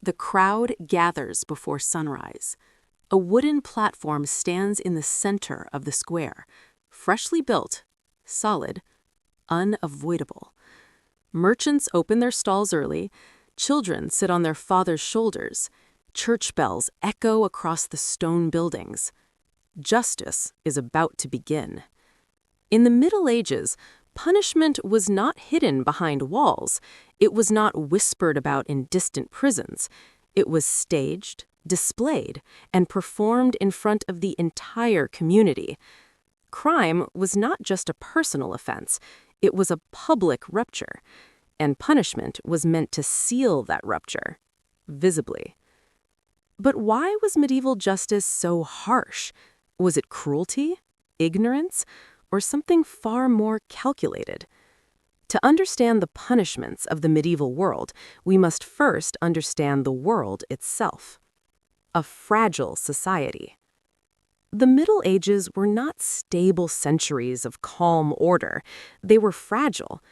The crowd gathers before sunrise. A wooden platform stands in the center of the square, freshly built, solid, unavoidable. Merchants open their stalls early, children sit on their fathers' shoulders, church bells echo across the stone buildings. Justice is about to begin. In the Middle Ages, punishment was not hidden behind walls. It was not whispered about in distant prisons. It was staged, displayed, and performed in front of the entire community. Crime was not just a personal offense, it was a public rupture, and punishment was meant to seal that rupture, visibly. But why was medieval justice so harsh? Was it cruelty, ignorance, or something far more calculated? To understand the punishments of the medieval world, we must first understand the world itself. A fragile society. The Middle Ages were not stable centuries of calm order. They were fragile.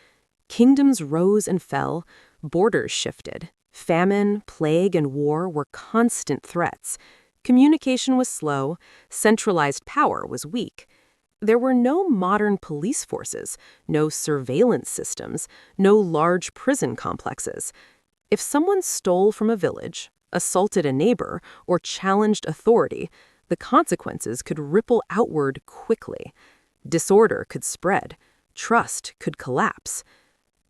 Kingdoms rose and fell, borders shifted. Famine, plague, and war were constant threats. Communication was slow, centralized power was weak. There were no modern police forces, no surveillance systems, no large prison complexes. If someone stole from a village, assaulted a neighbor, or challenged authority, the consequences could ripple outward quickly. Disorder could spread. Trust could collapse.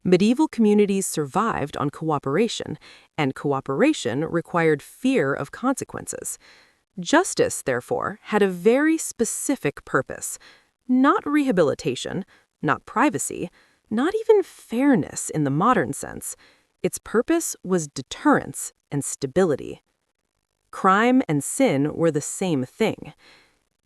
Medieval communities survived on cooperation, and cooperation required fear of consequences. Justice, therefore, had a very specific purpose. Not rehabilitation, not privacy, not even fairness in the modern sense. Its purpose was deterrence and stability. Crime and sin were the same thing.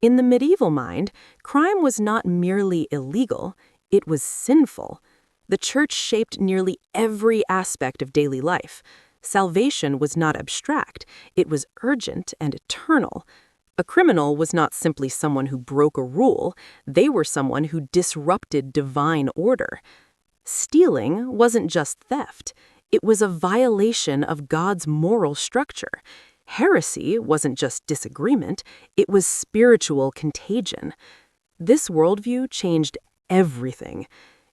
In the medieval mind, crime was not merely illegal, it was sinful. The church shaped nearly every aspect of daily life. Salvation was not abstract, it was urgent and eternal. A criminal was not simply someone who broke a rule, they were someone who disrupted divine order. Stealing wasn't just theft, it was a violation of God's moral structure. Heresy wasn't just disagreement, it was spiritual contagion. This worldview changed everything.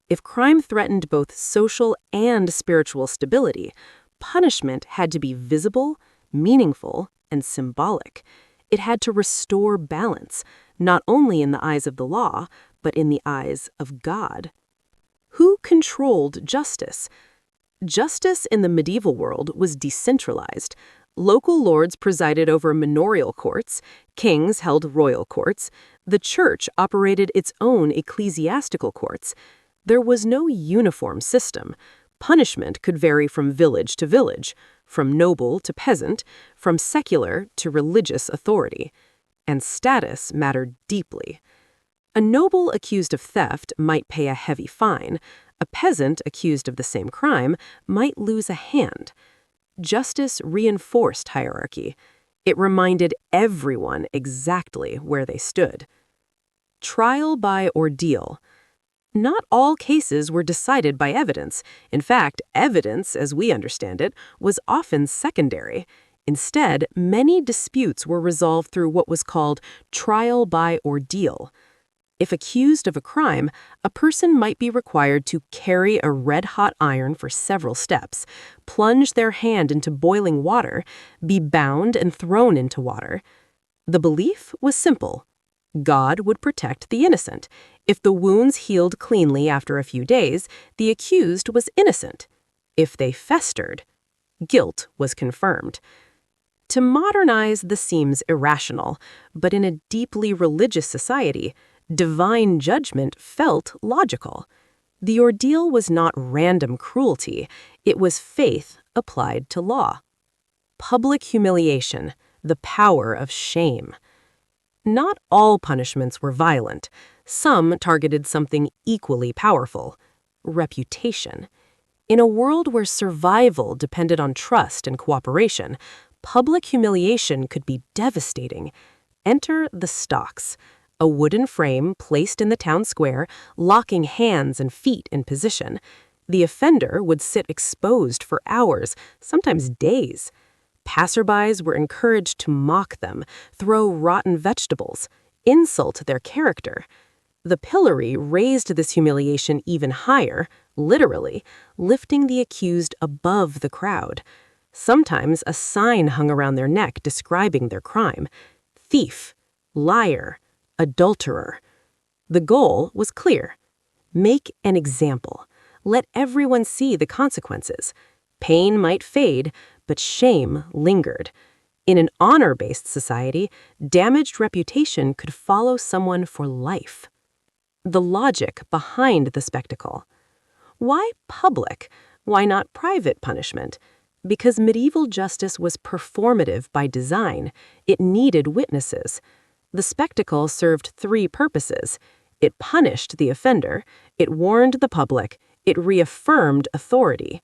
If crime threatened both social and spiritual stability, punishment had to be visible, meaningful, and symbolic. It had to restore balance, not only in the eyes of the law, but in the eyes of God. Who controlled justice? Justice in the medieval world was decentralized. Local lords presided over manorial courts, kings held royal courts, the church operated its own ecclesiastical courts. There was no uniform system. Punishment could vary from village to village, from noble to peasant, from secular to religious authority. And status mattered deeply. A noble accused of theft might pay a heavy fine. A peasant accused of the same crime might lose a hand. Justice reinforced hierarchy. It reminded everyone exactly where they stood. Trial by ordeal. Not all cases were decided by evidence. In fact, evidence, as we understand it, was often secondary. Instead, many disputes were resolved through what was called trial by ordeal. If accused of a crime, a person might be required to carry a red-hot iron for several steps, plunge their hand into boiling water, be bound and thrown into water. The belief was simple. God would protect the innocent. If the wounds healed cleanly after a few days, the accused was innocent. If they festered, guilt was confirmed. To modernize this seems irrational, but in a deeply religious society, divine judgment felt logical. The ordeal was not random cruelty, it was faith applied to law. Public humiliation, the power of shame. Not all punishments were violent. Some targeted something equally powerful: reputation. In a world where survival depended on trust and cooperation, public humiliation could be devastating. Enter the stocks, a wooden frame placed in the town square, locking hands and feet in position. The offender would sit exposed for hours, sometimes days. Passerbys were encouraged to mock them, throw rotten vegetables, insult their character. The pillory raised this humiliation even higher, literally, lifting the accused above the crowd. Sometimes a sign hung around their neck describing their crime: thief, liar, adulterer. The goal was clear: make an example. Let everyone see the consequences. Pain might fade, but shame lingered. In an honor-based society, damaged reputation could follow someone for life. The logic behind the spectacle. Why public? Why not private punishment? Because medieval justice was performative by design. It needed witnesses. The spectacle served three purposes. It punished the offender, it warned the public, it reaffirmed authority.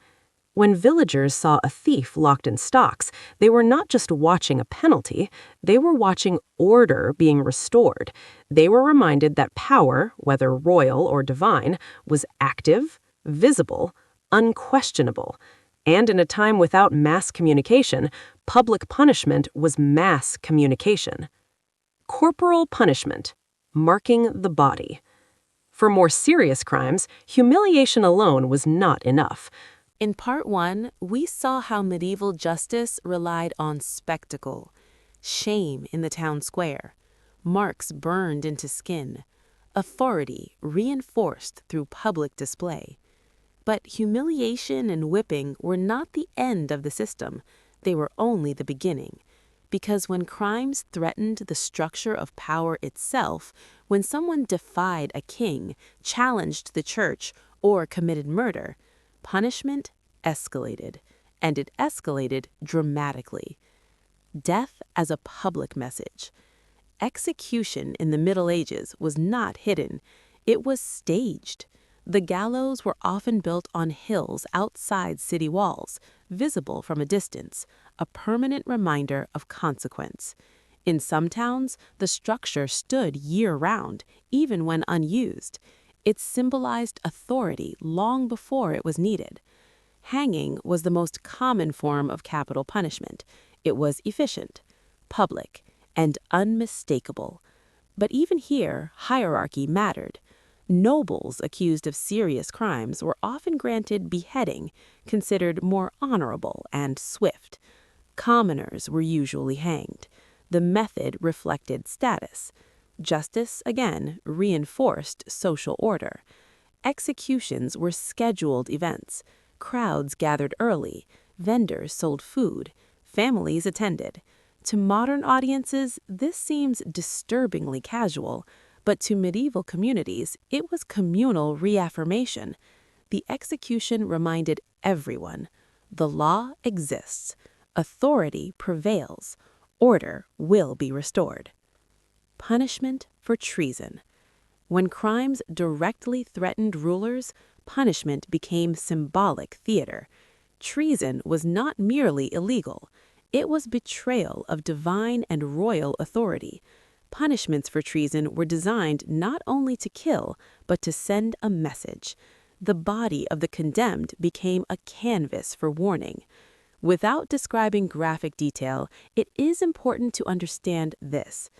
When villagers saw a thief locked in stocks, they were not just watching a penalty, they were watching order being restored. They were reminded that power, whether royal or divine, was active, visible, unquestionable. And in a time without mass communication, public punishment was mass communication. Corporal punishment, marking the body. For more serious crimes, humiliation alone was not enough. In Part 1, we saw how medieval justice relied on spectacle, shame in the town square, marks burned into skin, authority reinforced through public display. But humiliation and whipping were not the end of the system, they were only the beginning. Because when crimes threatened the structure of power itself, when someone defied a king, challenged the church, or committed murder, punishment escalated, and it escalated dramatically. Death as a public message. Execution in the Middle Ages was not hidden, it was staged. The gallows were often built on hills outside city walls, visible from a distance, a permanent reminder of consequence. In some towns, the structure stood year-round, even when unused. It symbolized authority long before it was needed. Hanging was the most common form of capital punishment. It was efficient, public, and unmistakable. But even here, hierarchy mattered. Nobles accused of serious crimes were often granted beheading, considered more honorable and swift. Commoners were usually hanged. The method reflected status. Justice, again, reinforced social order. Executions were scheduled events. Crowds gathered early. Vendors sold food. Families attended. To modern audiences, this seems disturbingly casual, but to medieval communities, it was communal reaffirmation. The execution reminded everyone: the law exists, authority prevails, order will be restored. Punishment for treason. When crimes directly threatened rulers, punishment became symbolic theater. Treason was not merely illegal, it was betrayal of divine and royal authority. Punishments for treason were designed not only to kill, but to send a message. The body of the condemned became a canvas for warning. Without describing graphic detail, it is important to understand this.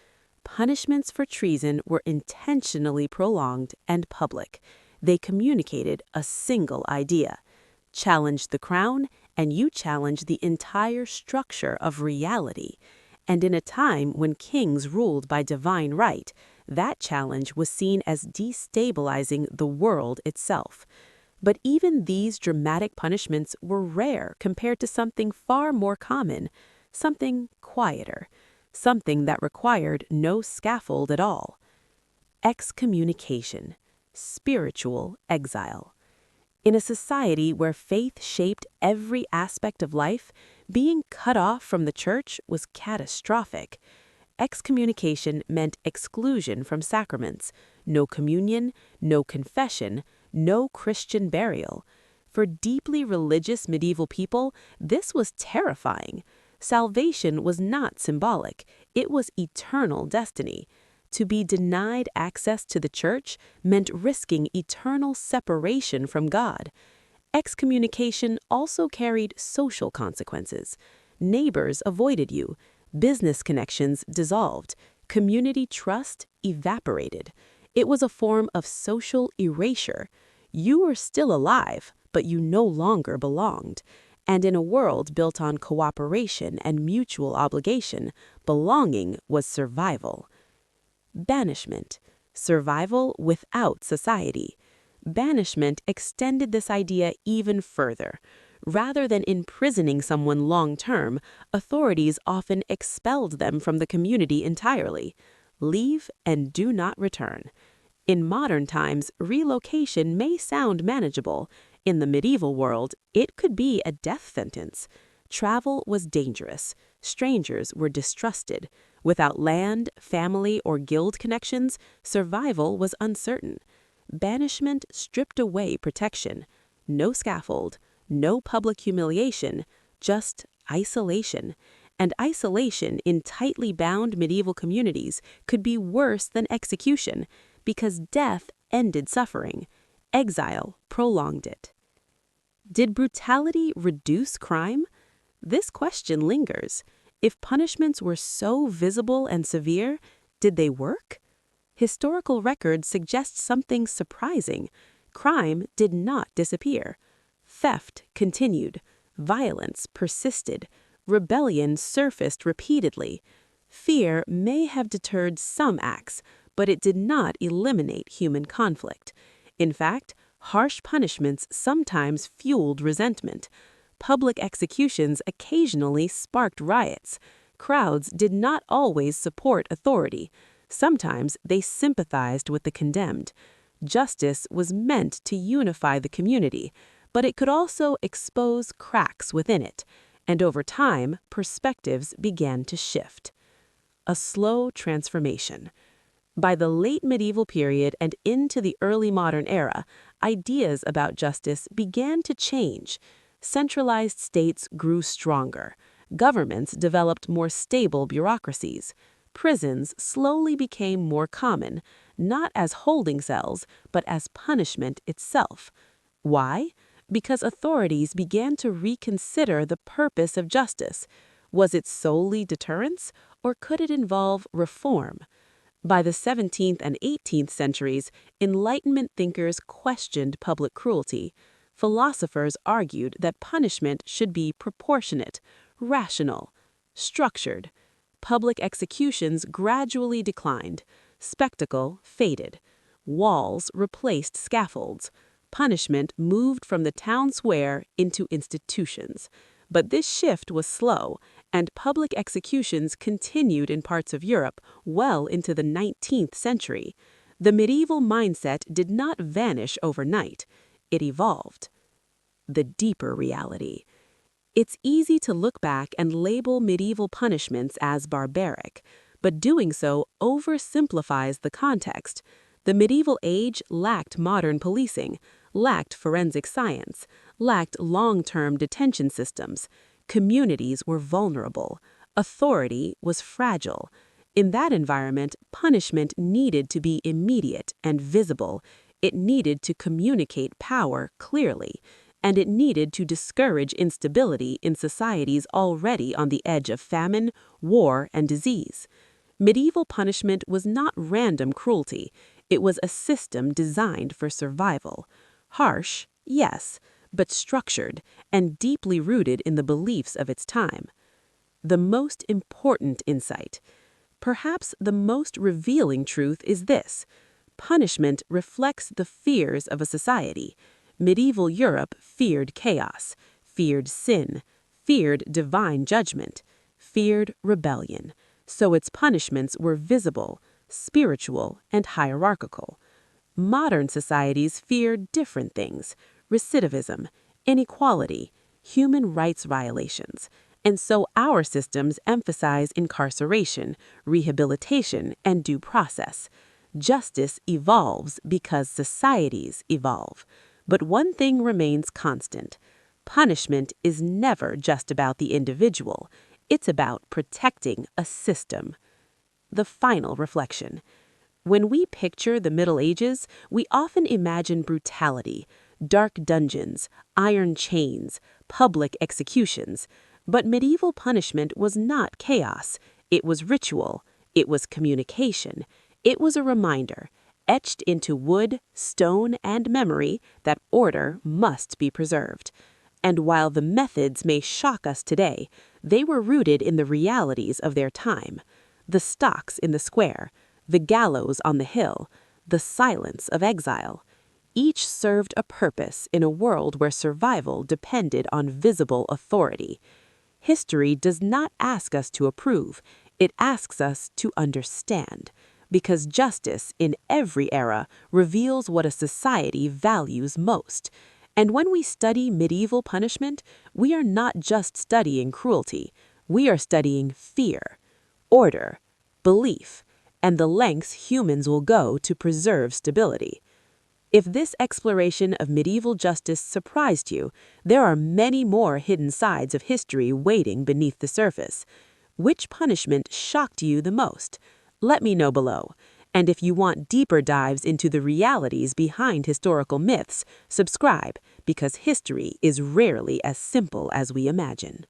Punishments for treason were intentionally prolonged and public. They communicated a single idea: challenge the crown, and you challenge the entire structure of reality. And in a time when kings ruled by divine right, that challenge was seen as destabilizing the world itself. But even these dramatic punishments were rare compared to something far more common, something quieter, something that required no scaffold at all. Excommunication, spiritual exile. In a society where faith shaped every aspect of life, being cut off from the church was catastrophic. Excommunication meant exclusion from sacraments, no communion, no confession, no Christian burial. For deeply religious medieval people, this was terrifying. Salvation was not symbolic, it was eternal destiny. To be denied access to the church meant risking eternal separation from God. Excommunication also carried social consequences. Neighbors avoided you. Business connections dissolved. Community trust evaporated. It was a form of social erasure. You were still alive, but you no longer belonged. And in a world built on cooperation and mutual obligation, belonging was survival. Banishment. Survival without society. Banishment extended this idea even further. Rather than imprisoning someone long-term, authorities often expelled them from the community entirely. Leave and do not return. In modern times, relocation may sound manageable. In the medieval world, it could be a death sentence. Travel was dangerous. Strangers were distrusted. Without land, family, or guild connections, survival was uncertain. Banishment stripped away protection. No scaffold, no public humiliation, just isolation. And isolation in tightly bound medieval communities could be worse than execution, because death ended suffering. Exile prolonged it. Did brutality reduce crime? This question lingers. If punishments were so visible and severe, did they work? Historical records suggest something surprising. Crime did not disappear. Theft continued. Violence persisted. Rebellion surfaced repeatedly. Fear may have deterred some acts, but it did not eliminate human conflict. In fact, harsh punishments sometimes fueled resentment. Public executions occasionally sparked riots. Crowds did not always support authority. Sometimes they sympathized with the condemned. Justice was meant to unify the community, but it could also expose cracks within it. And over time, perspectives began to shift. A slow transformation. By the late medieval period and into the early modern era, ideas about justice began to change. Centralized states grew stronger. Governments developed more stable bureaucracies. Prisons slowly became more common, not as holding cells, but as punishment itself. Why? Because authorities began to reconsider the purpose of justice. Was it solely deterrence, or could it involve reform? By the 17th and 18th centuries, Enlightenment thinkers questioned public cruelty. Philosophers argued that punishment should be proportionate, rational, structured. Public executions gradually declined. Spectacle faded. Walls replaced scaffolds. Punishment moved from the town square into institutions. But this shift was slow, and public executions continued in parts of Europe well into the 19th century. The medieval mindset did not vanish overnight. It evolved. The deeper reality. It's easy to look back and label medieval punishments as barbaric, but doing so oversimplifies the context. The medieval age lacked modern policing, lacked forensic science, lacked long-term detention systems. Communities were vulnerable. Authority was fragile. In that environment, punishment needed to be immediate and visible. It needed to communicate power clearly, and it needed to discourage instability in societies already on the edge of famine, war, and disease. Medieval punishment was not random cruelty. It was a system designed for survival. Harsh, yes, but structured and deeply rooted in the beliefs of its time. The most important insight, perhaps the most revealing truth, is this: punishment reflects the fears of a society. Medieval Europe feared chaos, feared sin, feared divine judgment, feared rebellion. So its punishments were visible, spiritual, and hierarchical. Modern societies fear different things: recidivism, inequality, human rights violations. And so our systems emphasize incarceration, rehabilitation, and due process. Justice evolves because societies evolve. But one thing remains constant. Punishment is never just about the individual. It's about protecting a system. The final reflection. When we picture the Middle Ages, we often imagine brutality, dark dungeons, iron chains, public executions. But medieval punishment was not chaos. It was ritual. It was communication. It was a reminder, etched into wood, stone, and memory, that order must be preserved. And while the methods may shock us today, they were rooted in the realities of their time. The stocks in the square, the gallows on the hill, the silence of exile. Each served a purpose in a world where survival depended on visible authority. History does not ask us to approve, it asks us to understand, because justice in every era reveals what a society values most. And when we study medieval punishment, we are not just studying cruelty, we are studying fear, order, belief, and the lengths humans will go to preserve stability. If this exploration of medieval justice surprised you, there are many more hidden sides of history waiting beneath the surface. Which punishment shocked you the most? Let me know below. And if you want deeper dives into the realities behind historical myths, subscribe, because history is rarely as simple as we imagine.